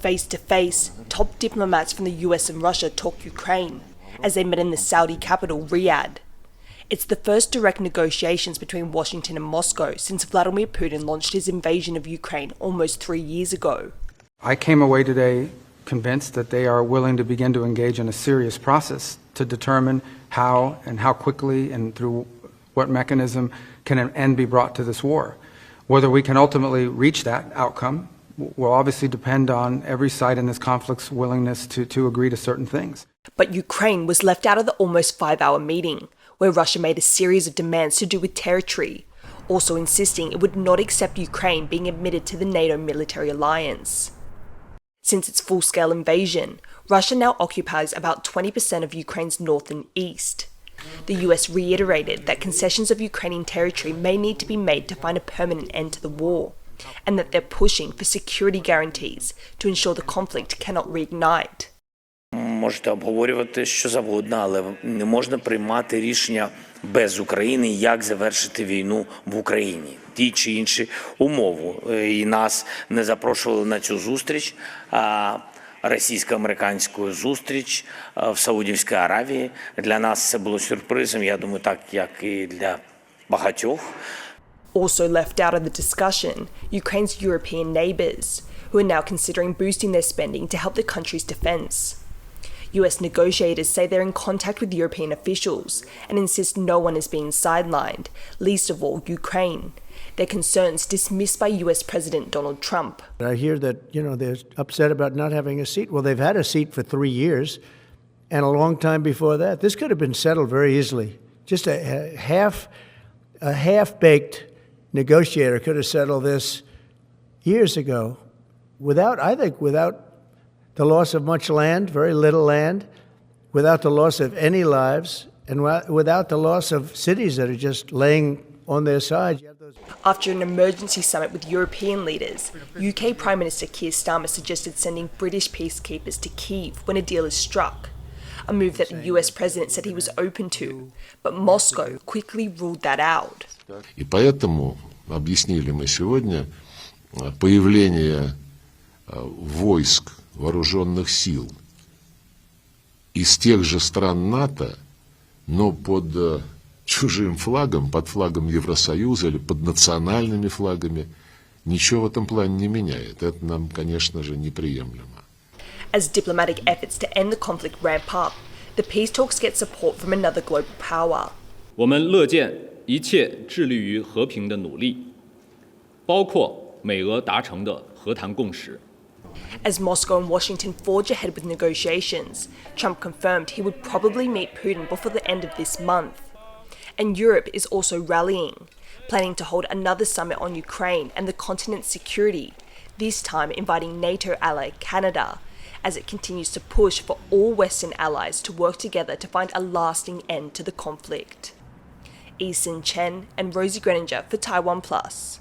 Face-to-face, top diplomats from the US and Russia talk Ukraine as they met in the Saudi capital, Riyadh. It's the first direct negotiations between Washington and Moscow since Vladimir Putin launched his invasion of Ukraine almost 3 years ago. I came away today convinced that they are willing to begin to engage in a serious process to determine how and how quickly and through what mechanism can an end be brought to this war. Whether we can ultimately reach that outcome will obviously depend on every side in this conflict's willingness to agree to certain things. But Ukraine was left out of the almost 5-hour meeting, where Russia made a series of demands to do with territory, also insisting it would not accept Ukraine being admitted to the NATO military alliance. Since its full-scale invasion, Russia now occupies about 20% of Ukraine's north and east. The US reiterated that concessions of Ukrainian territory may need to be made to find a permanent end to the war, and that they're pushing for security guarantees to ensure the conflict cannot reignite. Можете обговорювати що завгодно, але не можна приймати рішення без України, як завершити війну в Україні. Ті чи інші умови. І нас не запрошували на цю зустріч, російсько-американську зустріч в Саудівській Аравії. Для нас це було сюрпризом, я думаю, так, як і для багатьох. Also left out of the discussion, Ukraine's European neighbours, who are now considering boosting their spending to help the country's defence. US negotiators say they're in contact with European officials and insist no one is being sidelined, least of all Ukraine. Their concerns dismissed by US President Donald Trump. I hear that, they're upset about not having a seat. Well, they've had a seat for 3 years and a long time before that. This could have been settled very easily. Just a half-baked negotiator could have settled this years ago without the loss of much land, very little land, without the loss of any lives, and without the loss of cities that are just laying on their side. After an emergency summit with European leaders, UK Prime Minister Keir Starmer suggested sending British peacekeepers to Kyiv when a deal is struck, a move that the US president said he was open to, but Moscow quickly ruled that out. И поэтому объяснили мы сегодня появление войск вооруженных сил из тех же стран НАТО, но под чужим флагом, под флагом Евросоюза или под национальными флагами, ничего в этом плане не меняет. Это нам, конечно же, неприемлемо. As diplomatic efforts to end the conflict ramp up, the peace talks get support from another global power. 我们乐见一切致力于和平的努力，包括美俄达成的和谈共识。 As Moscow and Washington forge ahead with negotiations, Trump confirmed he would probably meet Putin before the end of this month. And Europe is also rallying, planning to hold another summit on Ukraine and the continent's security, this time inviting NATO ally Canada, as it continues to push for all Western allies to work together to find a lasting end to the conflict. Eason, Chen and Rosie Grenenger for TaiwanPlus.